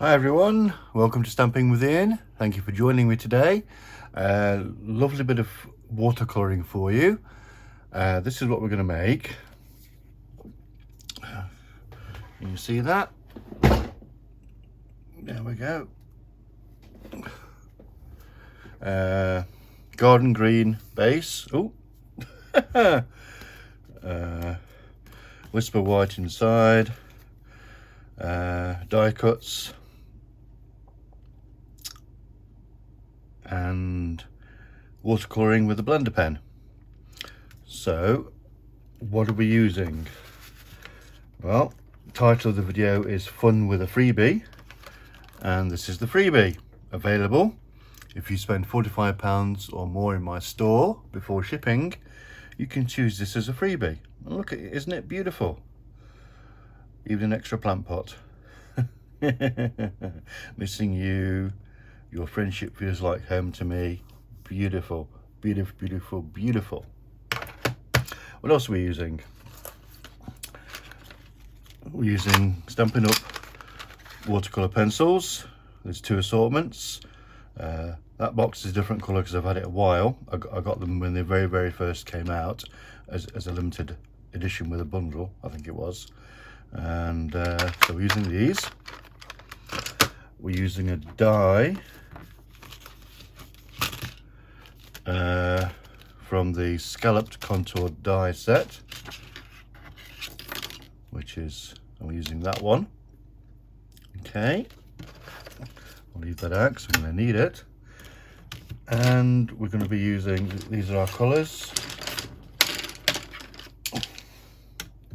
Hi everyone, welcome to Stamping with Ian. Thank you for joining me today. Lovely bit of watercolouring for you. This is what we're going to make. Can you see that? There we go. Garden green base. Oh, whisper white inside. Die cuts. And watercolouring with a blender pen. So what are we using? Well, the title of the video is Fun with a Freebie, and this is the freebie available. If you spend £45 or more in my store before shipping, you can choose this as a freebie. Look at it, isn't it beautiful? Even an extra plant pot. Missing you. Your friendship feels like home to me. Beautiful, beautiful, beautiful, beautiful. What else are we using? We're using Stampin' Up! Watercolour pencils. There's two assortments. That box is a different colour because I've had it a while. I got them when they very first came out as a limited edition with a bundle, I think it was. And so we're using these. We're using a die from the scalloped contoured die set, which is, I'm using that one. Okay, I'll leave that out because I'm going to need it. And we're going to be using, these are our colours.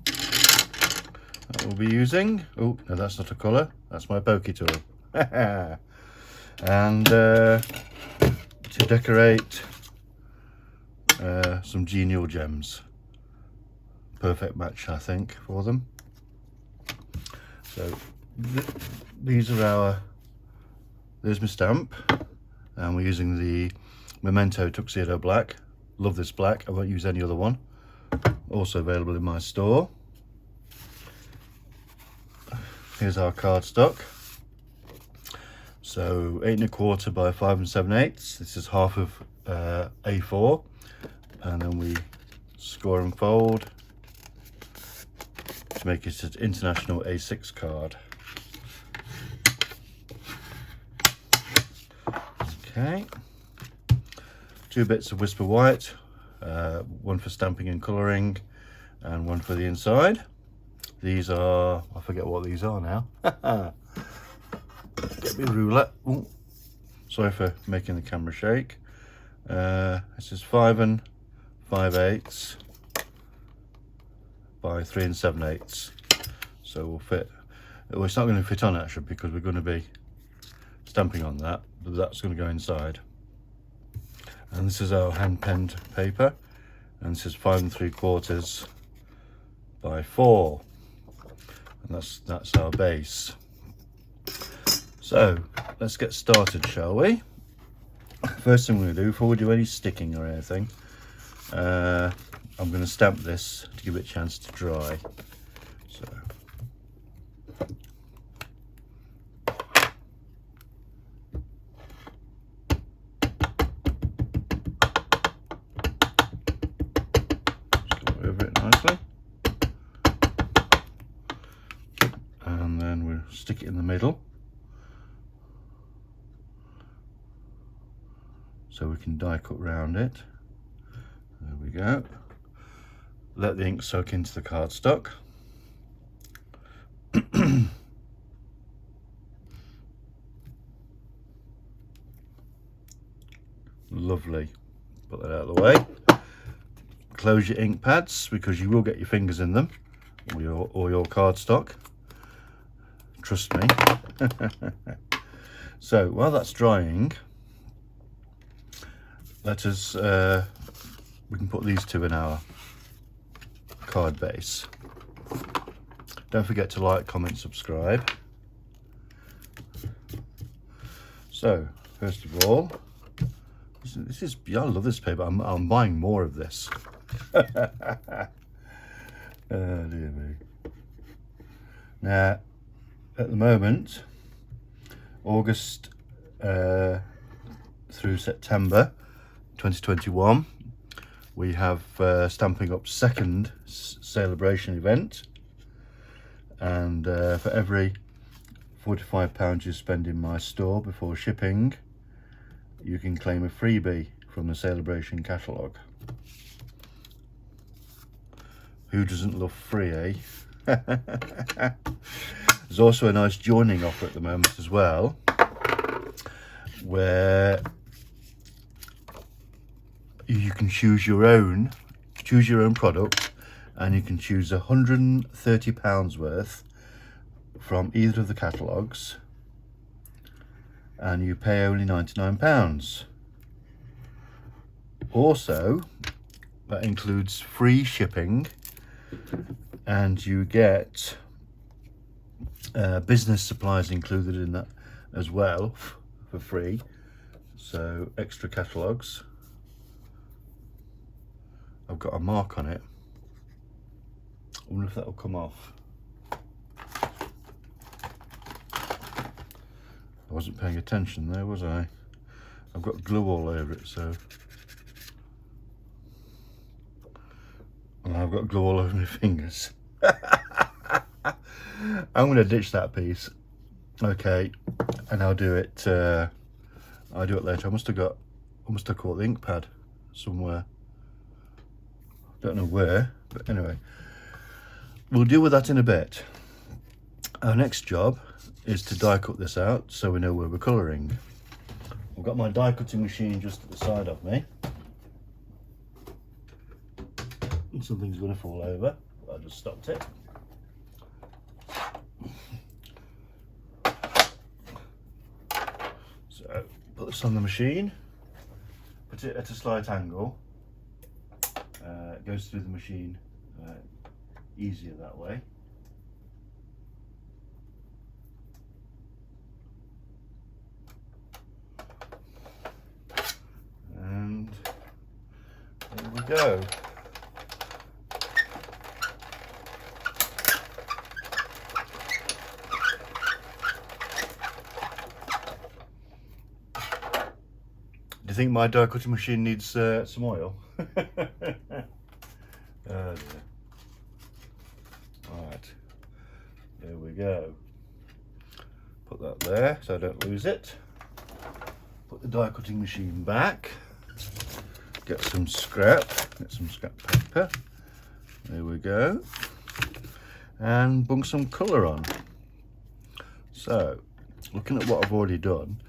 That we'll be using. Oh no, that's not a colour, that's my pokey tool. And to decorate some genial gems. Perfect match, I think, for them. So these are our, there's my stamp, and we're using the Memento Tuxedo Black. Love this black, I won't use any other one. Also available in my store. Here's our cardstock. So 8 1/4 by 5 7/8. This is half of A4, and then we score and fold to make it an international A6 card. Okay, 2 bits of Whisper White, one for stamping and colouring, and one for the inside. These are, I forget what these are now. Get me ruler. Ooh, sorry for making the camera shake. This is 5 5/8 by 3 7/8. So we'll fit. Well, it's not going to fit on actually because we're going to be stamping on that, but that's going to go inside. And this is our hand penned paper, and this is 5 3/4 by 4, and that's our base. So let's get started, shall we? First thing we're going to do, before we do any sticking or anything, I'm going to stamp this to give it a chance to dry. So just go over it nicely, and then we'll stick it in the middle so we can die cut round it. There we go. Let the ink soak into the cardstock. Lovely. Put that out of the way. Close your ink pads because you will get your fingers in them, or your cardstock. Trust me. So while that's drying, let us we can put these two in our card base. Don't forget to like, comment, subscribe. So first of all, this is, I love this paper. I'm buying more of this. Oh dear me. Now at the moment August through September 2021, we have Stampin' Up's second celebration event, and for every £45 you spend in my store before shipping, you can claim a freebie from the celebration catalogue. Who doesn't love free, eh? There's also a nice joining offer at the moment as well, where you can choose your own product, and you can choose £130 worth from either of the catalogues, and you pay only £99. Also, that includes free shipping, and you get business supplies included in that as well for free. So extra catalogues. I've got a mark on it. I wonder if that will come off. I wasn't paying attention there, was I? I've got glue all over it, so. And I've got glue all over my fingers. I'm going to ditch that piece. Okay, and I'll do it. I'll do it later. I must have caught the ink pad somewhere. Don't know where, but anyway, we'll deal with that in a bit. Our next job is to die cut this out so we know where we're colouring. I've got my die cutting machine just at the side of me. And something's going to fall over. I just stopped it. So put this on the machine, put it at a slight angle. It goes through the machine easier that way. And there we go. Do you think my die cutting machine needs some oil? Oh dear. Right, there we go. Put that there so I don't lose it. Put the die cutting machine back. Get some scrap paper. There we go. And bung some colour on. So, looking at what I've already done,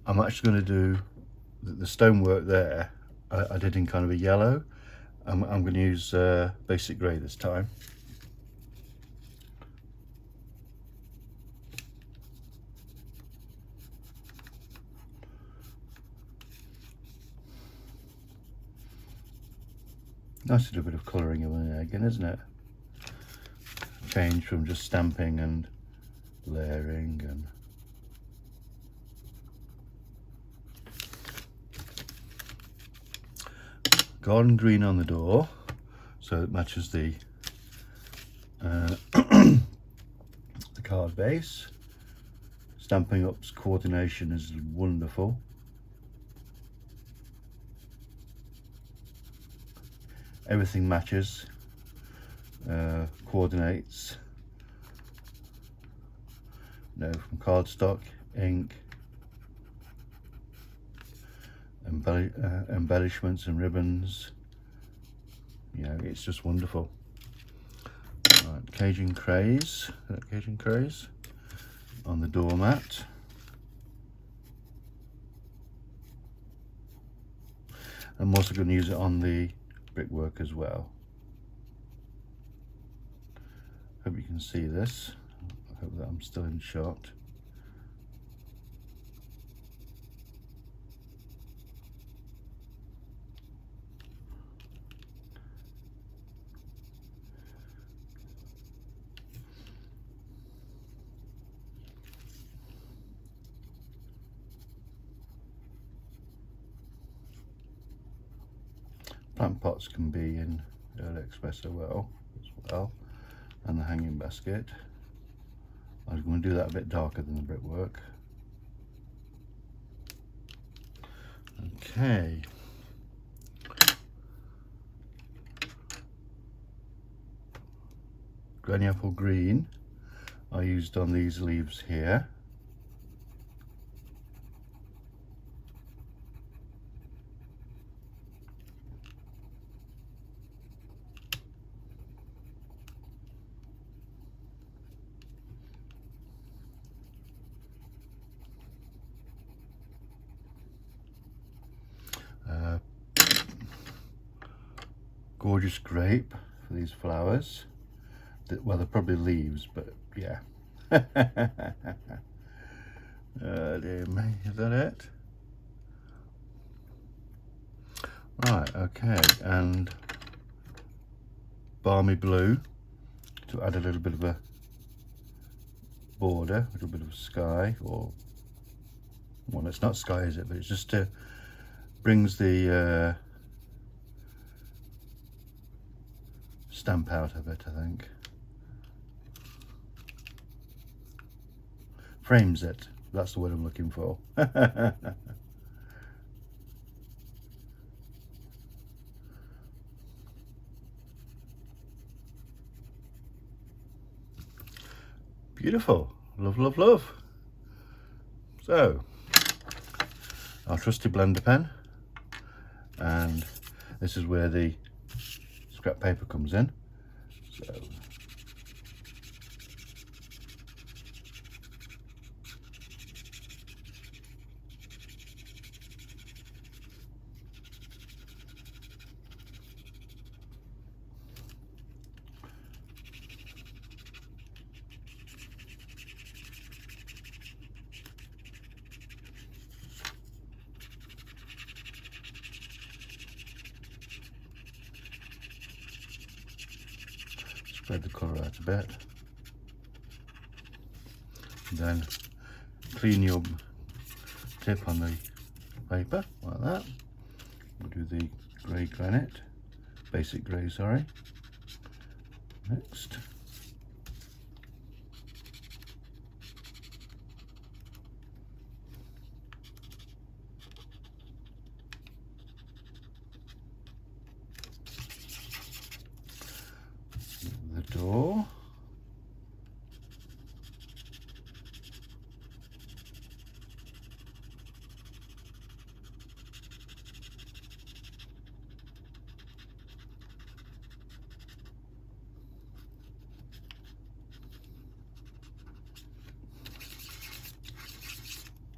I'm actually going to do the stonework there. I did in kind of a yellow. I'm going to use basic grey this time. Nice to do a bit of colouring again, isn't it? Change from just stamping and layering and garden green on the door, so it matches the the card base. Stampin' Up's coordination is wonderful. Everything matches, coordinates. You know, from cardstock, ink, embellishments and ribbons. You know, it's just wonderful. Right, Cajun craze on the doormat. I'm also going to use it on the brickwork as well. Hope you can see this. I hope that I'm still in shot. Plant pots can be in Early Express as well, and the hanging basket. I was going to do that a bit darker than the brickwork. Okay. Granny apple green I used on these leaves here. Gorgeous grape for these flowers. Well, they're probably leaves, but yeah. Oh dear me, is that it? Right, okay, and balmy blue to add a little bit of a border, a little bit of sky, or well, it's not sky, is it? But it's just brings the stamp out of it, I think. Frames it, that's the word I'm looking for. Beautiful, love, love, love. So, our trusty blender pen, and this is where the scrap paper comes in. So, spread the colour out a bit, and then clean your tip on the paper like that. We'll do the grey granite, basic grey, sorry. Next, the door.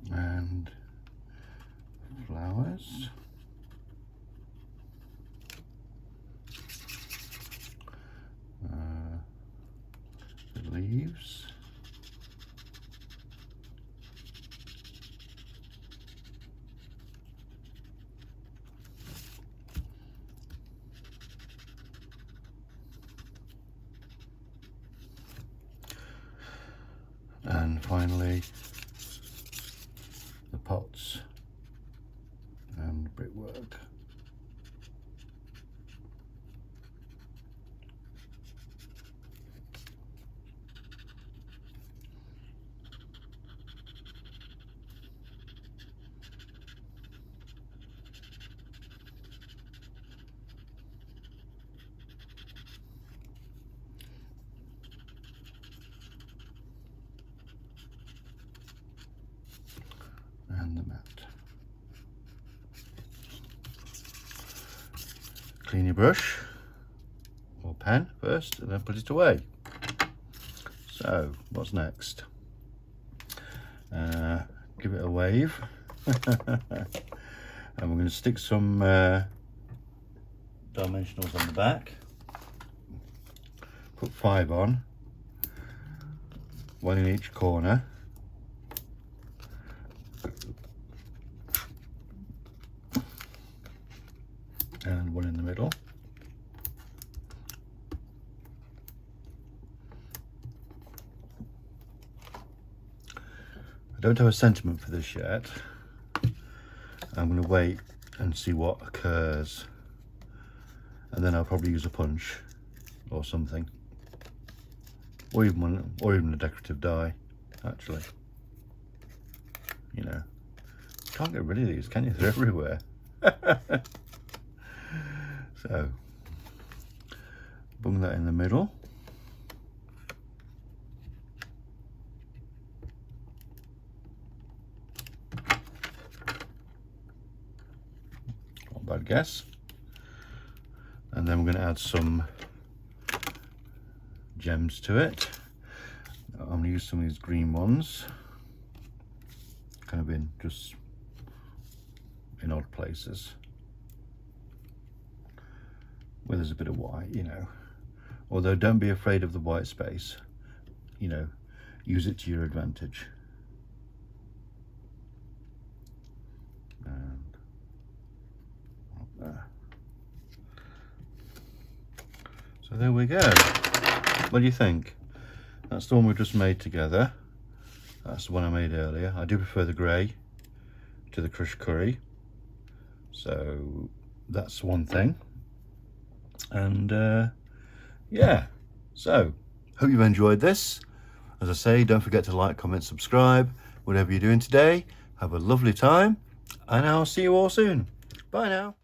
And flowers. The leaves. And finally, the pots and brickwork. And the mat. Clean your brush or pen first and then put it away. So what's next? Give it a wave. And we're going to stick some dimensionals on the back. Put 5 on, 1 in each corner. And 1 in the middle. I don't have a sentiment for this yet. I'm going to wait and see what occurs, and then I'll probably use a punch or something, or even a decorative die. Actually, you know, Can't get rid of these, can you? They're everywhere. So, bung that in the middle. Not a bad guess. And then we're going to add some gems to it. I'm going to use some of these green ones, kind of in just in odd places where there's a bit of white, you know. Although don't be afraid of the white space, you know, use it to your advantage. And up there. So there we go. What do you think? That's the one we just made together. That's the one I made earlier. I do prefer the grey to the crushed curry. So that's one thing. And yeah, so hope you've enjoyed this. As I say, don't forget to like, comment, subscribe. Whatever you're doing today, have a lovely time, and I'll see you all soon. Bye now.